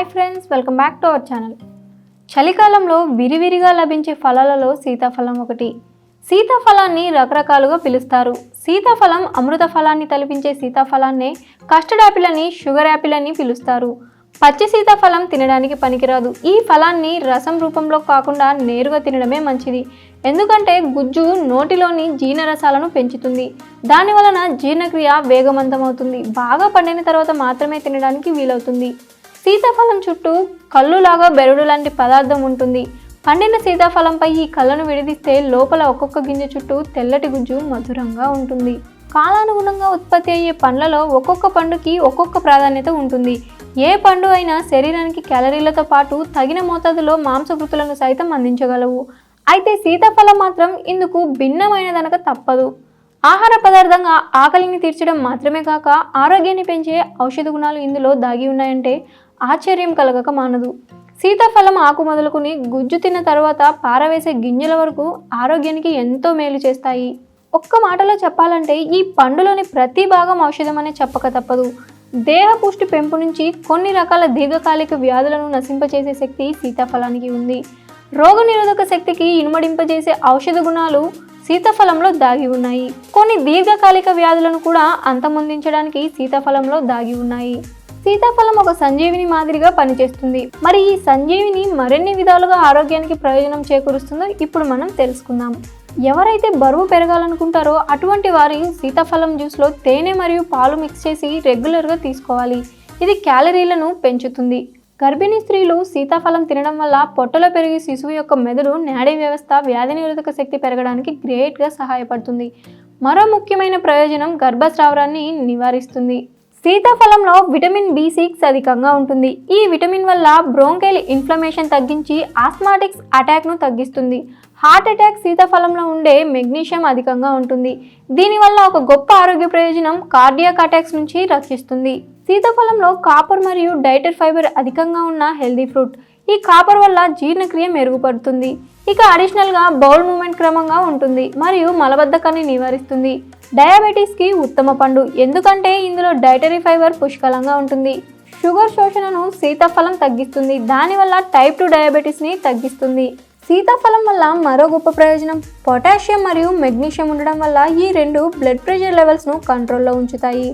Hi friends, welcome back to our channel. చలికాలంలో విరివిరిగా లభించే ఫలాలలో సీతాఫలం ఒకటి. సీతాఫలాన్ని రకరకాలుగా పిలుస్తారు. సీతాఫలం అమృత ఫలాన్ని తలపించే సీతాఫలాన్నే కస్టర్డ్ యాపిల్ అని, షుగర్ యాపిల్ అని పిలుస్తారు. పచ్చి సీతాఫలం తినడానికి పనికిరాదు. ఈ ఫలాన్ని రసం రూపంలో కాకుండా నేరుగా తినడమే మంచిది. ఎందుకంటే గుజ్జు నోటిలోని జీర్ణరసాలను పెంచుతుంది. దాని వలన జీర్ణక్రియ వేగవంతమవుతుంది. బాగా పండిన తర్వాత మాత్రమే తినడానికి వీలవుతుంది. సీతాఫలం చుట్టూ కళ్ళులాగా బెరడు లాంటి పదార్థం ఉంటుంది. పండిన సీతాఫలంపై ఈ కళ్ళను విడదీస్తే లోపల ఒక్కొక్క గింజ చుట్టూ తెల్లటి గుజ్జు మధురంగా ఉంటుంది. కాలానుగుణంగా ఉత్పత్తి అయ్యే పండ్లలో ఒక్కొక్క పండుకి ఒక్కొక్క ప్రాధాన్యత ఉంటుంది. ఏ పండు అయినా శరీరానికి క్యాలరీలతో పాటు తగిన మోతాదులో మాంసకృతులను సైతం అందించగలవు. అయితే సీతాఫలం మాత్రం ఇందుకు భిన్నమైనదనక తప్పదు. ఆహార పదార్థంగా ఆకలిని తీర్చడం మాత్రమే కాక ఆరోగ్యాన్ని పెంచే ఔషధ గుణాలు ఇందులో దాగి ఉన్నాయంటే ఆశ్చర్యం కలగక మానదు. సీతాఫలం ఆకు మొదలుకుని గుజ్జు తిన్న తర్వాత పారవేసే గింజల వరకు ఆరోగ్యానికి ఎంతో మేలు చేస్తాయి. ఒక్క మాటలో చెప్పాలంటే ఈ పండులోని ప్రతి భాగం ఔషధం అనే చెప్పక తప్పదు. దేహ పుష్టి పెంపు నుంచి కొన్ని రకాల దీర్ఘకాలిక వ్యాధులను నశింపచేసే శక్తి సీతాఫలానికి ఉంది. రోగనిరోధక శక్తికి ఇనుమడింపజేసే ఔషధ గుణాలు సీతాఫలంలో దాగి ఉన్నాయి. కొన్ని దీర్ఘకాలిక వ్యాధులను కూడా అంతమొందించడానికి సీతాఫలంలో దాగి ఉన్నాయి. సీతాఫలం ఒక సంజీవిని మాదిరిగా పనిచేస్తుంది. మరి ఈ సంజీవిని మరిన్ని విధాలుగా ఆరోగ్యానికి ప్రయోజనం చేకూరుస్తుందో ఇప్పుడు మనం తెలుసుకుందాం. ఎవరైతే బరువు పెరగాలనుకుంటారో అటువంటి వారి సీతాఫలం జ్యూస్లో తేనె మరియు పాలు మిక్స్ చేసి రెగ్యులర్గా తీసుకోవాలి. ఇది క్యాలరీలను పెంచుతుంది. గర్భిణీ స్త్రీలు సీతాఫలం తినడం వల్ల పొట్టలో పెరిగే శిశువు యొక్క మెదడు, నాడీ వ్యవస్థ, వ్యాధి నిరోధక శక్తి పెరగడానికి గ్రేట్గా సహాయపడుతుంది. మరో ముఖ్యమైన ప్రయోజనం గర్భస్రావాన్ని నివారిస్తుంది. సీతాఫలంలో విటమిన్ B6 అధికంగా ఉంటుంది. ఈ విటమిన్ వల్ల బ్రోంకైల్ ఇన్ఫ్లమేషన్ తగ్గించి ఆస్మాటిక్స్ అటాక్ను తగ్గిస్తుంది. హార్ట్ అటాక్ సీతాఫలంలో ఉండే మెగ్నీషియం అధికంగా ఉంటుంది. దీనివల్ల ఒక గొప్ప ఆరోగ్య ప్రయోజనం కార్డియాక్ అటాక్స్ నుంచి రక్షిస్తుంది. సీతాఫలంలో కాపర్ మరియు డైటరీ ఫైబర్ అధికంగా ఉన్న హెల్దీ ఫ్రూట్. ఈ కాపర్ వల్ల జీర్ణక్రియ మెరుగుపడుతుంది. ఇక అడిషనల్గా బౌల్ మూమెంట్ క్రమంగా ఉంటుంది మరియు మలబద్ధకాన్ని నివారిస్తుంది. డయాబెటీస్కి ఉత్తమ పండు, ఎందుకంటే ఇందులో డైటరీ ఫైబర్ పుష్కలంగా ఉంటుంది. షుగర్ శోషణను సీతాఫలం తగ్గిస్తుంది. దానివల్ల టైప్ 2 డయాబెటీస్ని తగ్గిస్తుంది. సీతాఫలం వల్ల మరో గొప్ప ప్రయోజనం పొటాషియం మరియు మెగ్నీషియం ఉండడం వల్ల ఈ రెండు బ్లడ్ ప్రెషర్ లెవెల్స్ను కంట్రోల్లో ఉంచుతాయి.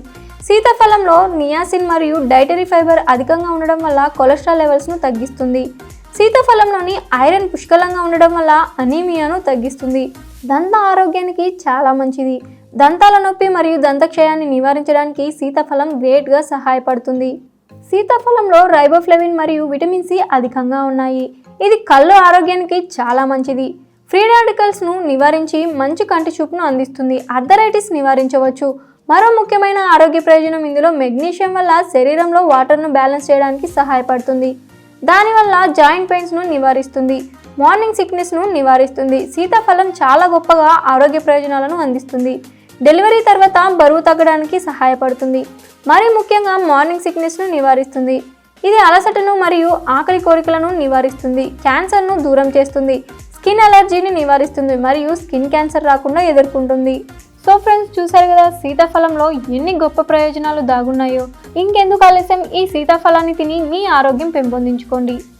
సీతాఫలంలో నియాసిన్ మరియు డైటరీ ఫైబర్ అధికంగా ఉండడం వల్ల కొలెస్ట్రాల్ లెవెల్స్ను తగ్గిస్తుంది. సీతాఫలంలోని ఐరన్ పుష్కలంగా ఉండడం వల్ల అనీమియాను తగ్గిస్తుంది. దంత ఆరోగ్యానికి చాలా మంచిది. దంతాల నొప్పి మరియు దంతక్షయాన్ని నివారించడానికి సీతాఫలం గ్రేట్గా సహాయపడుతుంది. సీతాఫలంలో రైబోఫ్లేవిన్ మరియు విటమిన్ C అధికంగా ఉన్నాయి. ఇది కళ్ళు ఆరోగ్యానికి చాలా మంచిది. ఫ్రీ రాడికల్స్ను నివారించి మంచి కంటి చూపును అందిస్తుంది. ఆర్థరైటిస్ నివారించవచ్చు. మరో ముఖ్యమైన ఆరోగ్య ప్రయోజనం ఇందులో మెగ్నీషియం వల్ల శరీరంలో వాటర్ను బ్యాలెన్స్ చేయడానికి సహాయపడుతుంది. దానివల్ల జాయింట్ పెయిన్స్ను నివారిస్తుంది. మార్నింగ్ సిక్నెస్ను నివారిస్తుంది. సీతాఫలం చాలా గొప్పగా ఆరోగ్య ప్రయోజనాలను అందిస్తుంది. డెలివరీ తర్వాత బరువు తగ్గడానికి సహాయపడుతుంది. మరి ముఖ్యంగా మార్నింగ్ సిక్నెస్ను నివారిస్తుంది. ఇది అలసటను మరియు ఆకలి కోరికలను నివారిస్తుంది. క్యాన్సర్ను దూరం చేస్తుంది. స్కిన్ అలర్జీని నివారిస్తుంది మరియు స్కిన్ క్యాన్సర్ రాకుండా ఎదుర్కొంటుంది. సో ఫ్రెండ్స్, చూసారు కదా సీతాఫలంలో ఎన్ని గొప్ప ప్రయోజనాలు దాగున్నాయో. ఇంకెందుకు ఆలస్యం, ఈ సీతాఫలాన్ని తిని మీ ఆరోగ్యం పెంపొందించుకోండి.